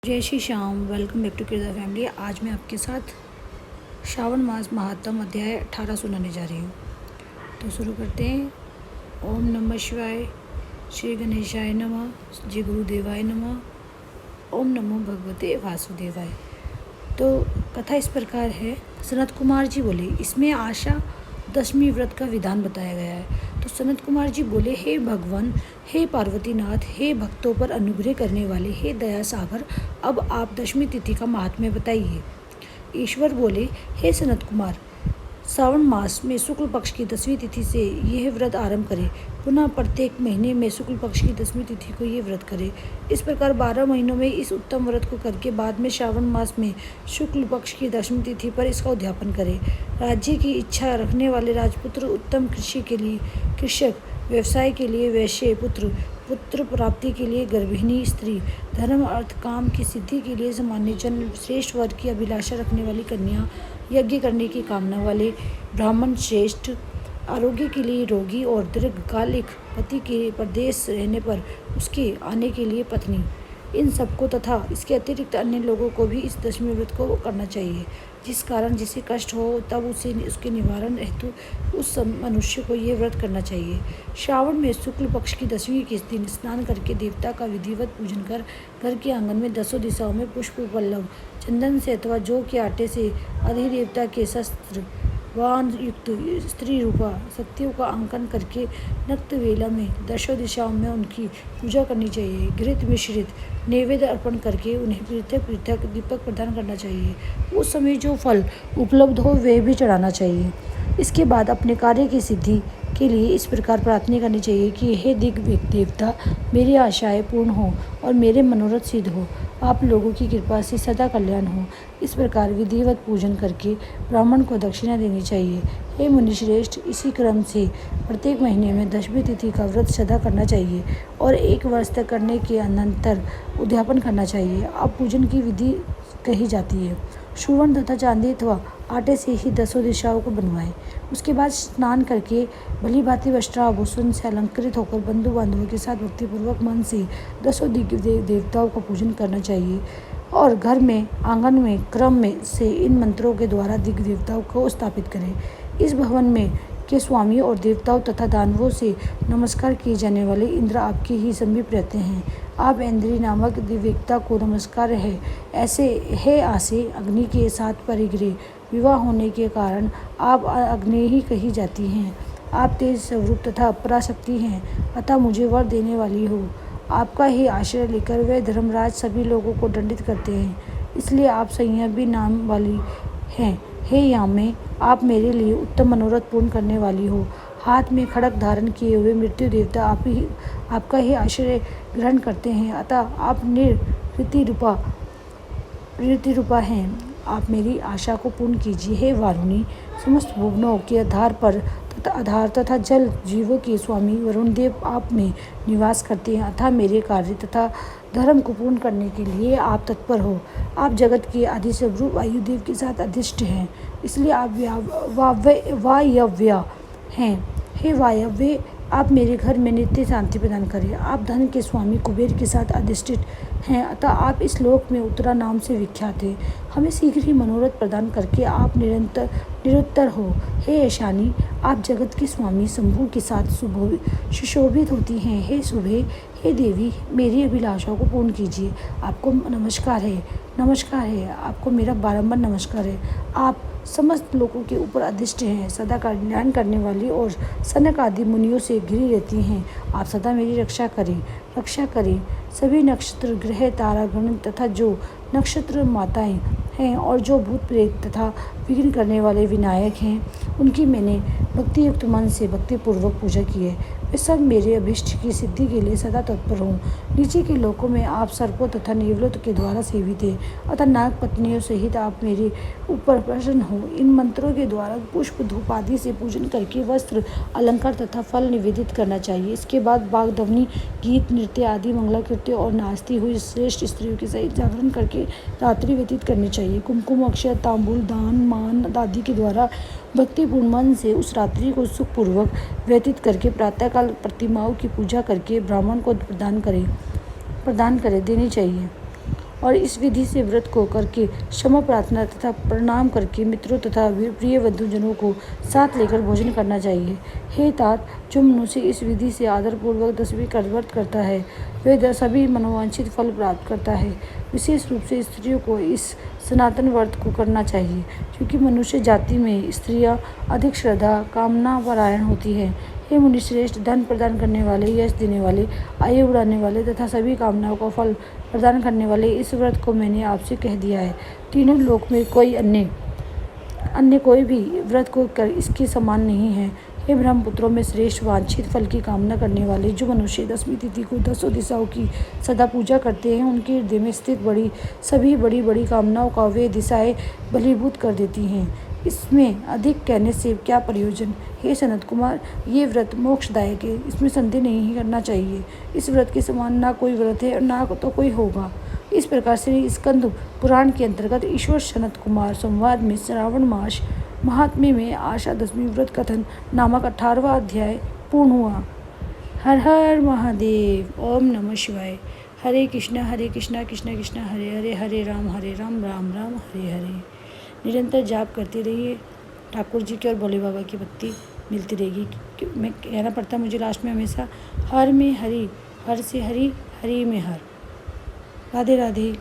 जय Shri Shyam. Welcome back to Kirdar family. आज मैं आपके साथ श्रावण मास महात्म अध्याय 18 सुनाने जा रही हूँ। तो शुरू करते हैं। ओम नमः शिवाय, श्री गणेशाय नमः, जय गुरुदेवाय नमः, ओम नमो भगवते वासुदेवाय। तो कथा इस प्रकार है। सनत कुमार जी बोले, इसमें आशा दशमी व्रत का विधान बताया गया है। तो सनत कुमार जी बोले, हे भगवान, हे पार्वतीनाथ, हे भक्तों पर अनुग्रह करने वाले, हे दया सागर, अब आप दशमी तिथि का महात्म्य बताइए। ईश्वर बोले, हे सनत कुमार, श्रावण मास में शुक्ल पक्ष की 10वीं तिथि से यह व्रत आरंभ करें। पुनः प्रत्येक महीने में शुक्ल पक्ष की 10वीं तिथि को ये व्रत करें। इस प्रकार 12 महीनों में इस उत्तम व्रत को करके बाद में श्रावण मास में शुक्ल पक्ष की 10वीं तिथि पर इसका उद्यापन करें। राज्य की इच्छा रखने वाले राजपुत्र, उत्तम कृषि के लिए कृषक, व्यवसाय के लिए वैश्य पुत्र, पुत्र प्राप्ति के लिए गर्भिणी स्त्री, धर्म अर्थ काम की सिद्धि के लिए सामान्य जन, श्रेष्ठ वर्ग की अभिलाषा रखने वाली कन्या, यज्ञ करने की कामना वाले ब्राह्मण श्रेष्ठ, आरोग्य के लिए रोगी और दीर्घकालिक पति के परदेश रहने पर उसके आने के लिए पत्नी, इन सबको तथा इसके अतिरिक्त अन्य लोगों को भी इस दशमी व्रत को करना चाहिए। जिस कारण जिसे कष्ट हो तब उसे उसके निवारण हेतु उस मनुष्य को ये व्रत करना चाहिए। श्रावण में शुक्ल पक्ष की 10वीं के दिन स्नान करके देवता का विधिवत पूजन कर घर के आंगन में 10 दिशाओं में पुष्प, पल्लव, चंदन से अथवा जौ के आटे से अधिदेवता के शस्त्र वाहन युक्त स्त्री रूपा शक्तियों का अंकन करके नक्त वेला में 10 दिशाओं में उनकी पूजा करनी चाहिए। घृत मिश्रित नैवेद्य अर्पण करके उन्हें पृथक पृथक दीपक प्रदान करना चाहिए। उस समय जो फल उपलब्ध हो वह भी चढ़ाना चाहिए। इसके बाद अपने कार्य की सिद्धि के लिए इस प्रकार प्रार्थना करनी चाहिए कि हे दिव्य देवता, मेरी आशाएं पूर्ण हो और मेरे मनोरथ सिद्ध हो, आप लोगों की कृपा से सदा कल्याण हो। इस प्रकार विधिवत पूजन करके ब्राह्मण को दक्षिणा देनी चाहिए। हे मुनिश्रेष्ठ, इसी क्रम से प्रत्येक महीने में 10वीं तिथि का व्रत सदा करना चाहिए और 1 वर्ष तक करने के अनंतर उद्यापन करना चाहिए। अब पूजन की विधि कही जाती है। सुवर्ण तथा चांदी अथवा आटे से ही 10 दिशाओं को बनवाएं। उसके बाद स्नान करके भली भांति वस्त्राभूषण से अलंकृत होकर बंधु बांधवों के साथ भक्तिपूर्वक मन से 10 दिव्य देवताओं का पूजन करना चाहिए और घर में आंगन में क्रम में से इन मंत्रों के द्वारा दिव्य देवताओं को स्थापित करें। इस भवन में के स्वामी और देवताओं तथा दानवों से नमस्कार किए जाने वाले इंद्र आपके ही समीप रहते हैं। आप इंद्री नामक दिव्यता को नमस्कार है। ऐसे है आसे अग्नि के साथ परिग्रह विवाह होने के कारण आप अग्नि ही कही जाती हैं। आप तेज स्वरूप तथा पराशक्ति हैं, अतः मुझे वर देने वाली हो। आपका ही आश्रय लेकर वे धर्मराज सभी लोगों को दंडित करते हैं, इसलिए आप संयमी नाम वाली हैं। हे यामे, आप मेरे लिए उत्तम मनोरथ पूर्ण करने वाली हो। हाथ में खड्ग धारण किए हुए मृत्यु देवता आपका ही आश्रय ग्रहण करते हैं, अतः आप रीति रूपा हैं। आप मेरी आशा को पूर्ण कीजिए। हे वारुणी, समस्त भुवनों के आधार तथा जल जीवों के स्वामी वरुण देव आप में निवास करते हैं, अतः मेरे कार्य तथा धर्म को पूर्ण करने के लिए आप तत्पर हो। आप जगत के आदि स्वरूप वायुदेव के साथ अधिष्ठ हैं, इसलिए आप वायव्य हैं। हे वायव्य, आप मेरे घर में नित्य शांति प्रदान करें। आप धन के स्वामी कुबेर के साथ अधिष्ठित हैं, अतः आप इस लोक में उत्तरा नाम से विख्यात हैं। हमें शीघ्र ही मनोरथ प्रदान करके आप निरुत्तर हो। हे ईशानी, आप जगत के स्वामी शंभु के साथ सुशोभित होती हैं। हे शुभे, हे देवी, मेरी अभिलाषाओं को पूर्ण कीजिए। आपको नमस्कार है, आपको मेरा बारंबार नमस्कार है। आप समस्त लोगों के ऊपर अधिष्ठ हैं, सदा कल्याण करने वाली और सनक आदि मुनियों से घिरी रहती हैं। आप सदा मेरी रक्षा करें। सभी नक्षत्र ग्रह तारागण तथा जो नक्षत्र माताएं हैं और जो भूत प्रेत तथा विघ्न करने वाले विनायक हैं, उनकी मैंने भक्तियुक्त मन से भक्तिपूर्वक पूजा की है। वे सब मेरे अभिष्ट की सिद्धि के लिए सदा तत्पर हों। नीचे के लोकों में आप सर्पों तथा नेवलों के द्वारा सेवित हैं, अतः नाग पत्नियों सहित आप मेरे ऊपर प्रसन्न हो। इन मंत्रों के द्वारा पुष्प धूप आदि से पूजन करके वस्त्र अलंकार तथा फल निवेदित करना चाहिए। इसके बाद बागधवनी, गीत, नृत्य आदि मंगलाकृत्य और नाचती हुई श्रेष्ठ स्त्रियों के सहित जागरण करके रात्रि व्यतीत करनी चाहिए। कुमकुम, अक्षय, तांबूल, दान, मान आदि के द्वारा भक्तिपूर्ण मन से उस रात्रि को सुखपूर्वक व्यतीत करके प्रातःकाल प्रतिमाओं की पूजा करके ब्राह्मण को प्रदान करें देनी चाहिए। और इस विधि से व्रत को करके क्षमा प्रार्थना तथा प्रणाम करके मित्रों तथा प्रिय बंधुजनों को साथ लेकर भोजन करना चाहिए। हे तात, जो मनुष्य इस विधि से आदरपूर्वक 10वीं का व्रत करता है वह सभी मनोवांछित फल प्राप्त करता है। विशेष रूप से स्त्रियों को इस सनातन व्रत को करना चाहिए, क्योंकि मनुष्य जाति में स्त्रियां अधिक श्रद्धा कामना परायण होती हैं। हे मुनिश्रेष्ठ, धन प्रदान करने वाले, यश देने वाले, आयु बढ़ाने वाले तथा सभी कामनाओं का फल प्रदान करने वाले इस व्रत को मैंने आपसे कह दिया है। तीनों लोक में कोई अन्य कोई भी व्रत को कर इसके समान नहीं है। हे ब्रह्मपुत्रों में श्रेष्ठ, वांछित फल की कामना करने वाले जो मनुष्य 10वीं तिथि को 10 दिशाओं की सदा पूजा करते हैं, उनके हृदय में स्थित सभी बड़ी बड़ी कामनाओं का वे दिशाएं बलीभूत कर देती हैं। इसमें अधिक कहने से क्या प्रयोजन। हे सनत कुमार, ये व्रत मोक्षदायक है, इसमें संदेह नहीं करना चाहिए। इस व्रत के समान ना कोई व्रत है और ना तो कोई होगा। इस प्रकार से स्कंद पुराण के अंतर्गत ईश्वर सनत कुमार संवाद में श्रावण मास महात्म्य में आशा दशमी व्रत कथन नामक 18वां अध्याय पूर्ण हुआ। हर हर महादेव। ओम नमः शिवाय। हरे कृष्णा कृष्ण कृष्ण हरे हरे, हरे राम राम राम हरे हरे। निरंतर जाप करते रहिए। ठाकुर जी की और भोले बाबा की भक्ति मिलती रहेगी। मैं कहना पड़ता मुझे लास्ट में हमेशा, हर में हरि, हर से हरि, हरि में हर। राधे राधे।